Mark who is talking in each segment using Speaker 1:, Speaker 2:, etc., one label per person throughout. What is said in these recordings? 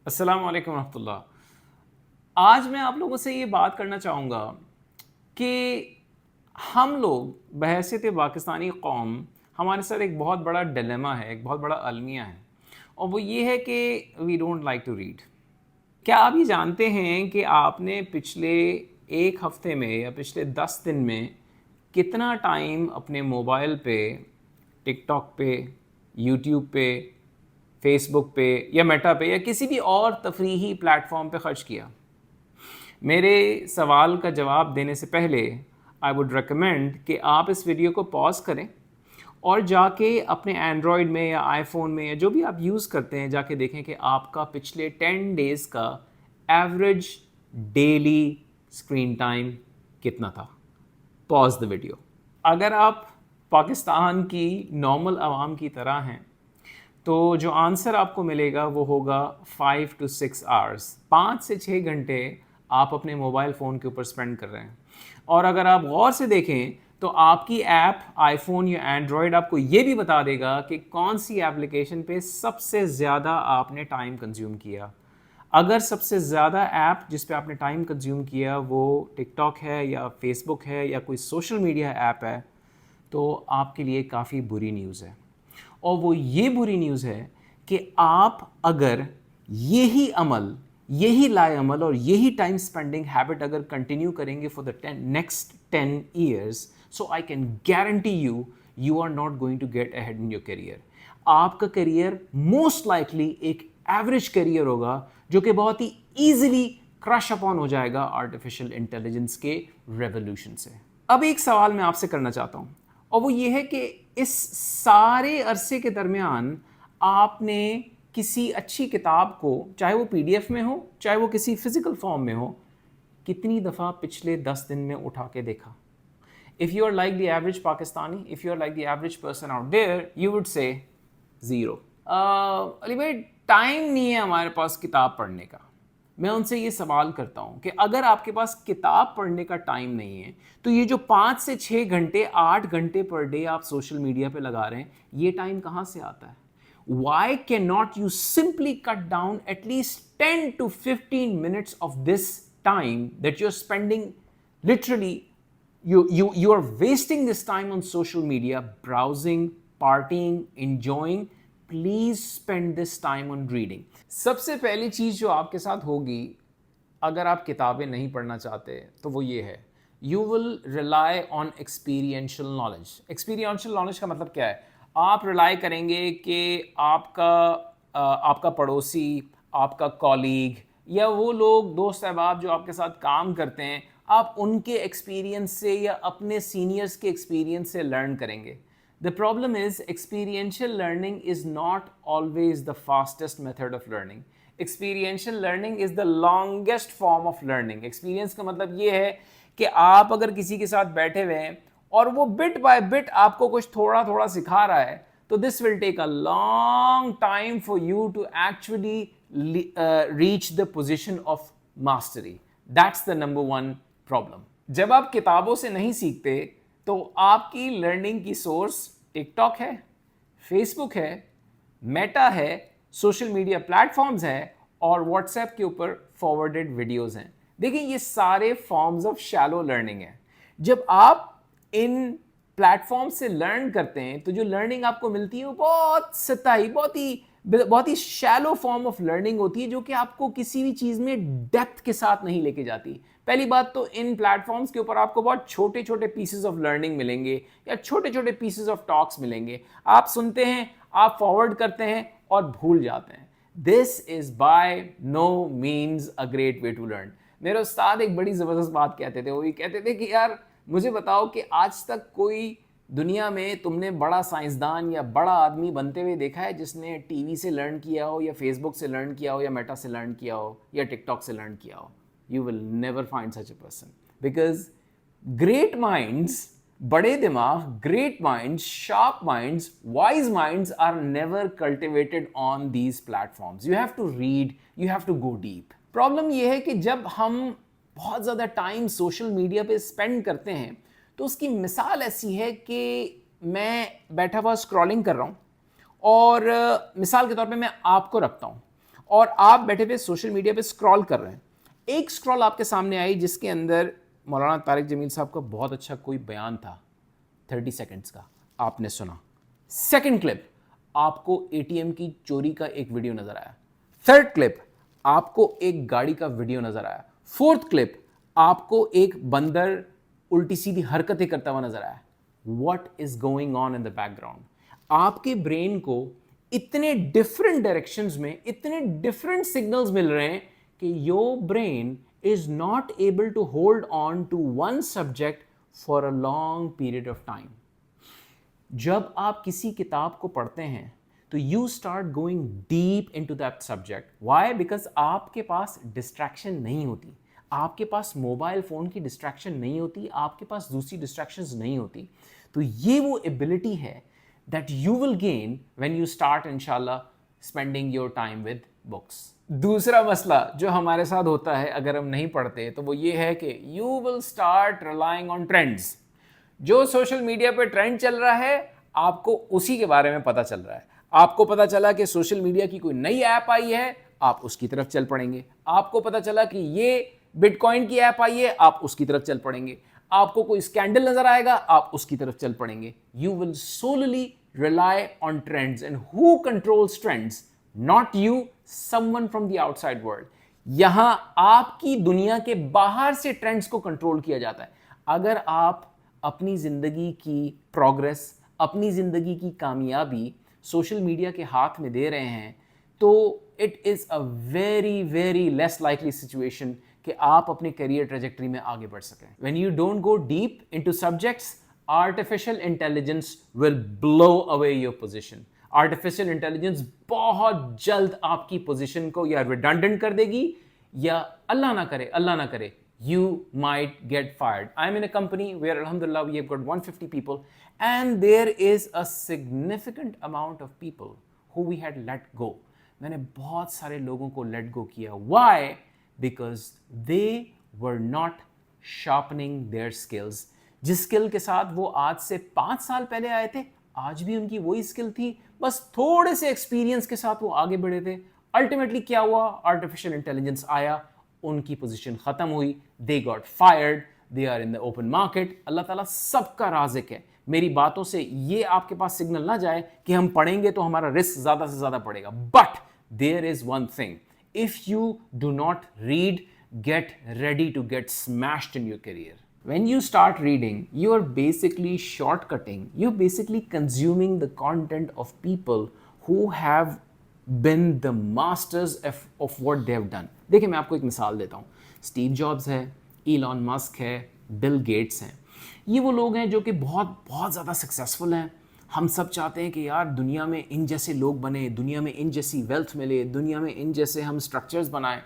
Speaker 1: अस्सलाम वालेकुम रहमतुल्लाह। आज मैं आप लोगों से ये बात करना चाहूँगा कि हम लोग बहैसियत पाकिस्तानी कौम, हमारे साथ एक बहुत बड़ा डिलेमा है, एक बहुत बड़ा अलमिया है, और वो ये है कि we don't like to read. क्या आप ये जानते हैं कि आपने पिछले एक हफ्ते में या पिछले 10 दिन में कितना टाइम अपने मोबाइल पे, टिकटॉक पे, यूट्यूब पे, फेसबुक पे या मेटा पे या किसी भी और तफरीही प्लेटफॉर्म पे खर्च किया? मेरे सवाल का जवाब देने से पहले आई वुड रिकमेंड कि आप इस वीडियो को पॉज करें और जाके अपने एंड्रॉयड में या आईफोन में या जो भी आप यूज़ करते हैं जाके देखें कि आपका पिछले 10 डेज़ का एवरेज डेली स्क्रीन टाइम कितना था। Pause the video. अगर आप पाकिस्तान की नॉर्मल आवाम की तरह हैं तो जो आंसर आपको मिलेगा वो होगा 5 to 6 आवर्स। 5 से 6 घंटे आप अपने मोबाइल फ़ोन के ऊपर स्पेंड कर रहे हैं। और अगर आप गौर से देखें तो आपकी ऐप आईफोन या एंड्रॉयड आपको ये भी बता देगा कि कौन सी एप्लीकेशन पे सबसे ज़्यादा आपने टाइम कंज्यूम किया। अगर सबसे ज़्यादा ऐप जिस पे आपने टाइम कंज्यूम किया वो टिकटॉक है या फेसबुक है या कोई सोशल मीडिया ऐप है, तो आपके लिए काफ़ी बुरी न्यूज़ है। और वो ये बुरी न्यूज़ है कि आप अगर यही अमल, यही लाएअमल और यही टाइम स्पेंडिंग हैबिट अगर कंटिन्यू करेंगे for the next 10 years, so I can guarantee you you are not going to get ahead in your career. आपका करियर मोस्ट लाइकली एक एवरेज करियर होगा जो कि बहुत ही ईजिली क्रश अपॉन हो जाएगा आर्टिफिशियल इंटेलिजेंस के रेवोल्यूशन से। अब एक सवाल मैं आपसे करना चाहता हूँ, और वो ये है कि इस सारे अरसे के दरमियान आपने किसी अच्छी किताब को, चाहे वो पीडीएफ में हो चाहे वो किसी फिजिकल फॉर्म में हो, कितनी दफ़ा पिछले 10 दिन में उठा के देखा? If you are like the average Pakistani, if you are like the average person out there, you would say zero. Ali भाई, टाइम नहीं है हमारे पास किताब पढ़ने का। मैं उनसे ये सवाल करता हूँ कि अगर आपके पास किताब पढ़ने का टाइम नहीं है तो ये जो 5 से 6 घंटे, 8 घंटे पर डे आप सोशल मीडिया पे लगा रहे हैं, ये टाइम कहाँ से आता है? Why cannot you simply cut down at least 10 to 15 minutes of this time that you're spending? Literally, you are wasting this time on social media, browsing, partying, enjoying. Please spend this time on reading. सबसे पहली चीज़ जो आपके साथ होगी अगर आप किताबें नहीं पढ़ना चाहते तो वो ये है, you will rely on experiential knowledge. Experiential knowledge का मतलब क्या है? आप रिलाई करेंगे कि आपका पड़ोसी, आपका कॉलीग या वो लोग दोस्त अहबाब जो आपके साथ काम करते हैं, आप उनके एक्सपीरियंस से या अपने सीनियर्स के एक्सपीरियंस से लर्न करेंगे। The problem is experiential learning is not always the fastest method of learning. Experiential learning is the longest form of learning. Experience का मतलब ये है कि आप अगर किसी के साथ बैठे हुए हैं और वो बिट बाय बिट आपको कुछ थोड़ा थोड़ा सिखा रहा है, तो this will take a long time for you to actually reach the position of mastery. That's the number one problem. जब आप किताबों से नहीं सीखते तो आपकी लर्निंग की सोर्स टिकटॉक है, फेसबुक है, मेटा है, सोशल मीडिया प्लेटफॉर्म्स हैं और व्हाट्सएप के ऊपर फॉरवर्डेड वीडियोस हैं। देखिए, ये सारे फॉर्म्स ऑफ शैलो लर्निंग है। जब आप इन प्लेटफॉर्म से लर्न करते हैं तो जो लर्निंग आपको मिलती है वो बहुत सतही, बहुत ही शैलो फॉर्म ऑफ लर्निंग होती है जो कि आपको किसी भी चीज़ में डेप्थ के साथ नहीं लेके जाती। पहली बात तो इन प्लेटफॉर्म्स के ऊपर आपको बहुत छोटे छोटे पीसेस ऑफ लर्निंग मिलेंगे या छोटे छोटे पीसेस ऑफ टॉक्स मिलेंगे। आप सुनते हैं, आप फॉरवर्ड करते हैं और भूल जाते हैं। This is by no means a great way to learn. मेरे उस्ताद एक बड़ी ज़बरदस्त बात कहते थे। वो ये कहते थे कि यार मुझे बताओ कि आज तक कोई दुनिया में तुमने बड़ा साइंसदान या बड़ा आदमी बनते हुए देखा है जिसने टीवी से लर्न किया हो या फेसबुक से लर्न किया हो या मेटा से लर्न किया हो या टिकटॉक से लर्न किया हो? You will never find such a person because great minds, बड़े दिमाग, great minds, sharp minds, wise minds are never cultivated on these platforms. You have to read, you have to go deep. Problem ये है कि जब हम बहुत ज़्यादा time social media पे स्पेंड करते हैं तो उसकी मिसाल ऐसी है कि मैं बैठा हुआ स्क्रॉलिंग कर रहा हूँ और मिसाल के तौर पे मैं आपको रखता हूँ और आप बैठे हुए सोशल मीडिया पे स्क्रॉल कर रहे हैं, एक स्क्रॉल आपके सामने आई जिसके अंदर मौलाना तारिक जमील साहब का बहुत अच्छा कोई बयान था 30 सेकंड्स का, आपने सुना। सेकंड क्लिप, आपको एटीएम की चोरी का एक वीडियो नजर आया। थर्ड क्लिप, आपको एक गाड़ी का वीडियो नजर आया। फोर्थ क्लिप, आपको एक बंदर उल्टी सीधी हरकतें करता हुआ नजर आया। What is going on in the background? आपके ब्रेन को इतने डिफरेंट डायरेक्शंस में इतने डिफरेंट सिग्नल्स मिल रहे हैं कि your brain is not able to hold on to one subject for a long period of time. जब आप किसी किताब को पढ़ते हैं तो you start going deep into that subject. Why? Because आपके पास डिस्ट्रैक्शन नहीं होती, आपके पास मोबाइल फोन की डिस्ट्रैक्शन नहीं होती, आपके पास दूसरी डिस्ट्रैक्शंस नहीं होती। तो ये वो एबिलिटी है that you will gain when you start inshallah spending your time with books। दूसरा मसला जो हमारे साथ होता है अगर हम नहीं पढ़ते तो वो ये है कि you will start relying on trends। जो सोशल मीडिया पे ट्रेंड चल रहा है आपको उसी के बारे में पता चल रहा है। आपको पता चला कि सोशल मीडिया की कोई नई ऐप आई है, आप उसकी तरफ चल पड़ेंगे। आपको पता चला कि ये बिटकॉइन की ऐप आई है, आप उसकी तरफ चल पड़ेंगे। आपको कोई स्कैंडल नजर आएगा, आप उसकी तरफ चल पड़ेंगे। You will solely rely on trends, and who controls trends? Not you, someone from the outside world। यहां आपकी दुनिया के बाहर से ट्रेंड्स को कंट्रोल किया जाता है। अगर आप अपनी जिंदगी की प्रोग्रेस, अपनी जिंदगी की कामयाबी सोशल मीडिया के हाथ में दे रहे हैं तो it is a very very less likely situation कि आप अपने करियर ट्रेजेक्टरी में आगे बढ़ सकें। When you don't go deep into subjects, artificial intelligence will blow away your position. Artificial intelligence बहुत जल्द आपकी पोजीशन को या रिडंडेंट कर देगी या अल्लाह ना करे you might get fired। I'm in a company where alhamdulillah we have got 150 people and there is a significant amount of people who we had let go। मैंने बहुत सारे लोगों को let go किया। Why? Because they were not sharpening their skills। जिस skill के साथ वो आज से 5 साल पहले आए थे, आज भी उनकी वही स्किल थी, बस थोड़े से एक्सपीरियंस के साथ वो आगे बढ़े थे। अल्टीमेटली क्या हुआ? आर्टिफिशियल इंटेलिजेंस आया, उनकी पोजीशन खत्म हुई, they got fired, they are in the open market. अल्लाह ताला सबका राज़िक है। मेरी बातों से ये आपके पास सिग्नल ना जाए कि हम पढ़ेंगे तो हमारा रिस्क ज़्यादा से ज़्यादा पड़ेगा। But there is one thing, if you do not read, get ready to get smashed in your career। When you start reading, you are basically shortcutting, you're basically consuming the content of people who have been the masters of what they have done। देखिए मैं आपको एक मिसाल देता हूँ। Steve jobs है, Elon Musk है, Bill Gates हैं। ये वो लोग हैं जो कि बहुत बहुत ज़्यादा सक्सेसफुल हैं। हम सब चाहते हैं कि यार दुनिया में इन जैसे लोग बने, दुनिया में इन जैसी वेल्थ मिले, दुनिया में इन जैसे हम स्ट्रक्चर्स बनाएं।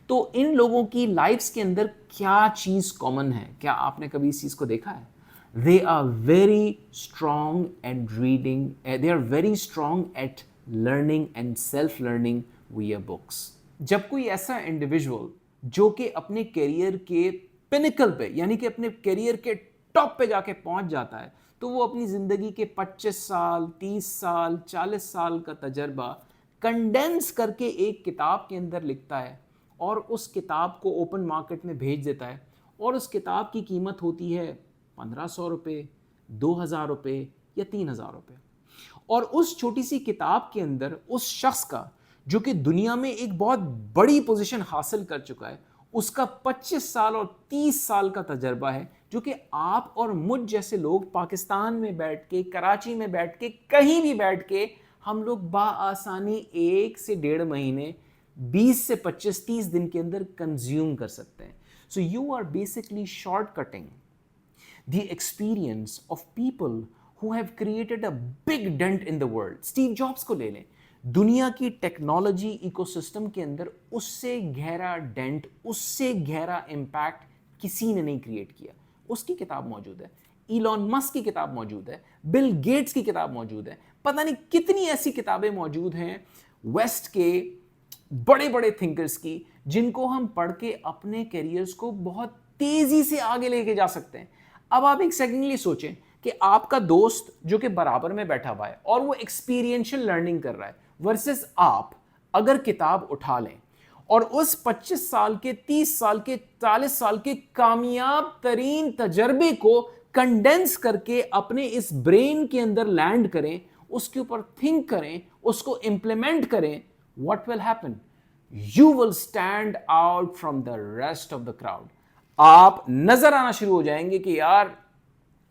Speaker 1: तो इन लोगों की लाइफ्स के अंदर क्या चीज़ कॉमन है? क्या आपने कभी इस चीज़ को देखा है? They are very strong at reading, they are very strong at learning and self learning via books. जब कोई ऐसा इंडिविजुअल जो कि अपने करियर के पिनिकल पे यानी कि अपने करियर के टॉप पे जाके पहुंच जाता है तो वो अपनी ज़िंदगी के 25 साल, 30 साल, 40 साल का तजर्बा कंडेंस करके एक किताब के अंदर लिखता है और उस किताब को ओपन मार्केट में भेज देता है। और उस किताब की कीमत होती है 1500 रुपये, 2000 रुपये या 3000 रुपये। और उस छोटी सी किताब के अंदर उस शख्स का जो कि दुनिया में एक बहुत बड़ी पोजीशन हासिल कर चुका है, उसका 25 साल और 30 साल का तजर्बा है, जो कि आप और मुझ जैसे लोग पाकिस्तान में बैठ के, कराची में बैठ के, कहीं भी बैठ के हम लोग बाआसानी 1 से 1.5 महीने, 20 से 25, 30 दिन के अंदर कंज्यूम कर सकते हैं। So you are basically shortcutting the experience of people who have created a big dent in the world। Steve Jobs को ले लें, दुनिया की टेक्नोलॉजी इकोसिस्टम के अंदर उससे गहरा डेंट, उससे गहरा इम्पैक्ट किसी ने नहीं क्रिएट किया। उसकी किताब मौजूद है, इलॉन मस्क की किताब मौजूद है, बिल गेट्स की किताब मौजूद है, पता नहीं कितनी ऐसी किताबें मौजूद हैं वेस्ट के बड़े बड़े थिंकर्स की, जिनको हम पढ़ के अपने कैरियर्स को बहुत तेजी से आगे लेके जा सकते हैं। अब आप एक सेकंड के लिए सोचें कि आपका दोस्त जो कि बराबर में बैठा हुआ है और वो एक्सपीरियंशियल लर्निंग कर रहा है वर्सेस आप अगर किताब उठा लें और उस 25 साल के, 30 साल के, 40 साल के कामयाब तरीन तजर्बे को कंडेंस करके अपने इस ब्रेन के अंदर लैंड करें, उसके ऊपर थिंक करें, उसको इंप्लीमेंट करें, what will happen? You will stand out from the rest of the crowd. आप नजर आना शुरू हो जाएंगे कि यार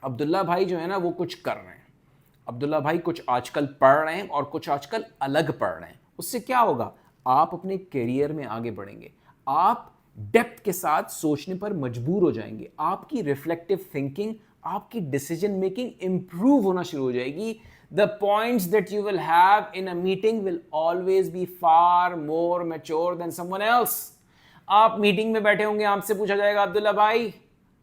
Speaker 1: अब्दुल्ला भाई जो है ना वो कुछ कर रहे हैं, अब्दुल्ला भाई कुछ आजकल पढ़ रहे हैं और कुछ आजकल अलग पढ़ रहे हैं। उससे क्या होगा? आप अपने करियर में आगे बढ़ेंगे, आप डेप्थ के साथ सोचने पर मजबूर हो जाएंगे, आपकी रिफ्लेक्टिव थिंकिंग, आपकी डिसीजन मेकिंग इंप्रूव होना शुरू हो जाएगी। The points that you will have in a meeting will always be far more mature than someone else. आप मीटिंग में बैठे होंगे, आपसे पूछा जाएगा अब्दुल्ला भाई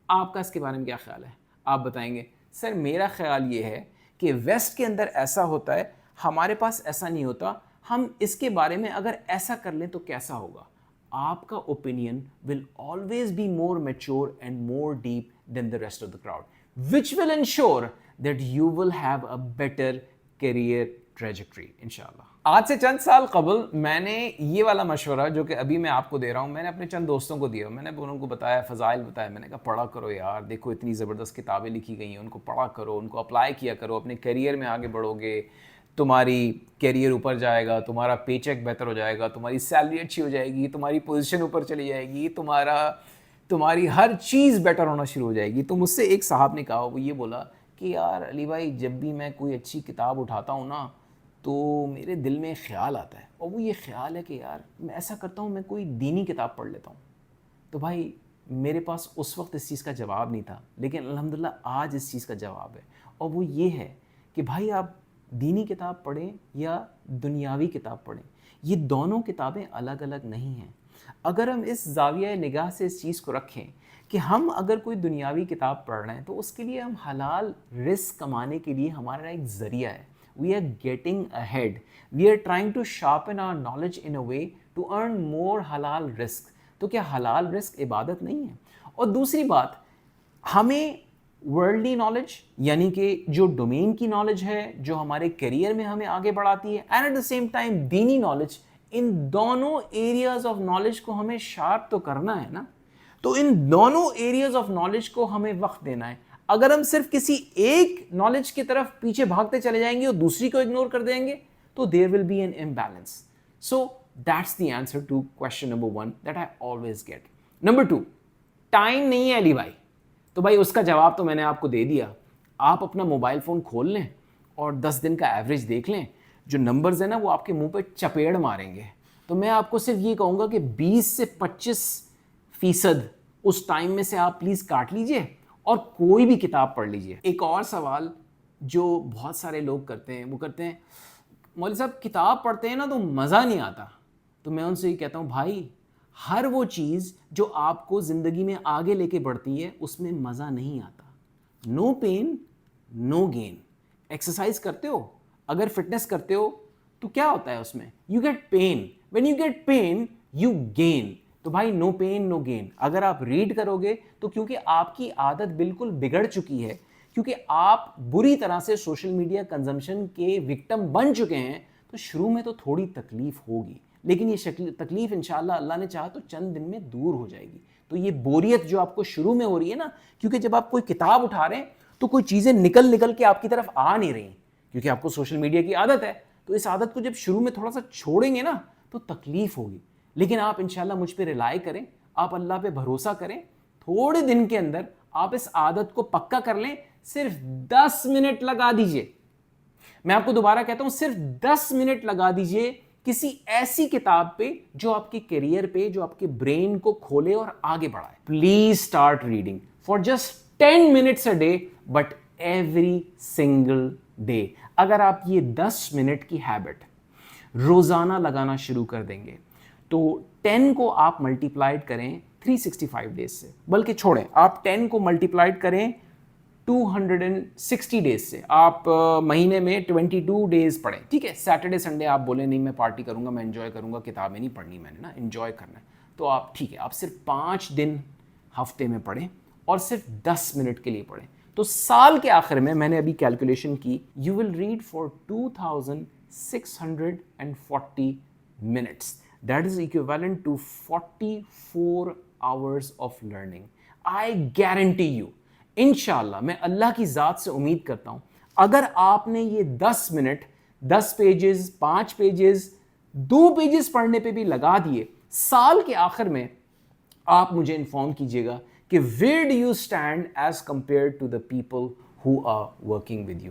Speaker 1: आपका इसके बारे में क्या ख्याल है? आप बताएंगे सर मेरा ख्याल ये है कि वेस्ट के अंदर ऐसा होता है, हमारे पास ऐसा नहीं होता, हम इसके बारे में अगर ऐसा कर लें तो कैसा होगा? आपका opinion will always be more mature and more deep than the rest of the crowd, which will ensure that you will have a better career trajectory इंशाल्लाह। आज से चंद साल कबल मैंने ये वाला मशवरा जो कि अभी मैं आपको दे रहा हूँ, मैंने अपने चंद दोस्तों को दिया। मैंने उनको बताया, फ़ज़ाइल बताया, मैंने कहा पढ़ा करो यार, देखो इतनी ज़बरदस्त किताबें लिखी गई हैं, उनको पढ़ा करो, उनको अप्लाई किया करो, अपने करियर में आगे बढ़ोगे, तुम्हारी करियर ऊपर जाएगा, तुम्हारा पेचेक बेहतर हो जाएगा, तुम्हारी सैलरी अच्छी हो जाएगी, तुम्हारी पोजीशन ऊपर चली जाएगी, तुम्हारी हर चीज़ बेटर होना शुरू हो जाएगी। तो मुझसे एक साहब ने कहा, वो ये बोला कि यार अली भाई जब भी मैं कोई अच्छी किताब उठाता हूँ ना तो मेरे दिल में ख्याल आता है, और वो ये ख्याल है कि यार मैं ऐसा करता हूँ, मैं कोई दीनी किताब पढ़ लेता हूँ। तो भाई मेरे पास उस वक्त इस चीज़ का जवाब नहीं था, लेकिन अल्हम्दुलिल्लाह आज इस चीज़ का जवाब है, और वो ये है कि भाई आप दीनी किताब पढ़ें या दुनियावी किताब पढ़ें, ये दोनों किताबें अलग अलग नहीं हैं। अगर हम इस ज़ाविया निगाह से इस चीज़ को रखें कि हम अगर कोई दुनियावी किताब पढ़ रहे हैं तो उसके लिए हम हलाल रिस्क कमाने के लिए हमारा एक ज़रिया है। We are getting ahead, we are trying to sharpen our knowledge in a way to earn more हलाल रिस्क। तो क्या हलाल रिस्क इबादत नहीं है? और दूसरी बात, हमें वर्ल्डली नॉलेज यानी कि जो डोमेन की नॉलेज है, जो हमारे करियर में हमें आगे बढ़ाती है, and at the same time दीनी नॉलेज, इन दोनों एरियाज ऑफ नॉलेज को हमें शार्प तो करना है ना। तो इन दोनों एरियाज ऑफ नॉलेज को हमें वक्त देना है। अगर हम सिर्फ किसी एक नॉलेज की तरफ पीछे भागते चले जाएंगे और दूसरी को इग्नोर कर देंगे तो there will be an imbalance. So that's the answer to question number 1 that I always get. Number 2, time नहीं है अली भाई। तो भाई उसका जवाब तो मैंने आपको दे दिया। आप अपना मोबाइल फ़ोन खोल लें और 10 दिन का एवरेज देख लें, जो नंबर्स है ना वो आपके मुंह पे चपेड़ मारेंगे। तो मैं आपको सिर्फ ये कहूँगा कि 20 से 25% उस टाइम में से आप प्लीज़ काट लीजिए और कोई भी किताब पढ़ लीजिए। एक और सवाल जो बहुत सारे लोग करते हैं, वो करते हैं मौलवी साहब किताब पढ़ते हैं ना तो मज़ा नहीं आता। तो मैं उनसे ये कहता हूँ भाई हर वो चीज़ जो आपको ज़िंदगी में आगे लेके बढ़ती है उसमें मज़ा नहीं आता। No pain no gain. Exercise करते हो, अगर फिटनेस करते हो तो क्या होता है उसमें? You get pain, when you get pain you gain. तो भाई नो पेन नो गेन। अगर आप रीड करोगे तो क्योंकि आपकी आदत बिल्कुल बिगड़ चुकी है, क्योंकि आप बुरी तरह से सोशल मीडिया कंजम्पशन के विक्टिम बन चुके हैं, तो शुरू में तो थोड़ी तकलीफ होगी, लेकिन ये तकलीफ इंशाल्लाह अल्लाह ने चाहा तो चंद दिन में दूर हो जाएगी। तो ये बोरियत जो आपको शुरू में हो रही है ना, क्योंकि जब आप कोई किताब उठा रहे हैं तो कोई चीज़ें निकल के आपकी तरफ आ नहीं रही, क्योंकि आपको सोशल मीडिया की आदत है। तो इस आदत को जब शुरू में थोड़ा सा छोड़ेंगे ना तो तकलीफ होगी, लेकिन आप इंशाल्लाह मुझ पे रिलाई करें, आप अल्लाह पे भरोसा करें, थोड़े दिन के अंदर आप इस आदत को पक्का कर लें। सिर्फ 10 मिनट लगा दीजिए, मैं आपको दोबारा कहता हूं, सिर्फ 10 मिनट लगा दीजिए किसी ऐसी किताब पे जो आपके करियर पे, जो आपके ब्रेन को खोले और आगे बढ़ाए। Please start reading for just 10 minutes a day, but every single day. अगर आप ये 10 मिनट की हैबिट रोजाना लगाना शुरू कर देंगे तो 10 को आप मल्टीप्लाइड करें 365 डेज से, बल्कि छोड़ें, आप 10 को मल्टीप्लाइड करें 260 डेज से। आप महीने में 22 डेज पढ़ें, ठीक है। सैटरडे संडे आप बोले नहीं मैं पार्टी करूंगा, मैं एंजॉय करूंगा, किताबें नहीं पढ़नी मैंने ना, एंजॉय करना है, तो आप ठीक है, आप सिर्फ 5 दिन हफ्ते में पढ़ें और सिर्फ 10 मिनट के लिए पढ़ें। तो साल के आखिर में मैंने अभी कैलकुलेशन की, you will read for 2640 minutes. That is equivalent to 44 hours of learning. I guarantee you, इंशाल्लाह, मैं अल्लाह की ज़ात से उम्मीद करता हूँ, अगर आपने ये 10 मिनट 10 पेजेस 5 पेजेस 2 पेजेस पढ़ने पे भी लगा दिए, साल के आखिर में आप मुझे इन्फॉर्म कीजिएगा कि where do you stand as compare to the people who are working with you.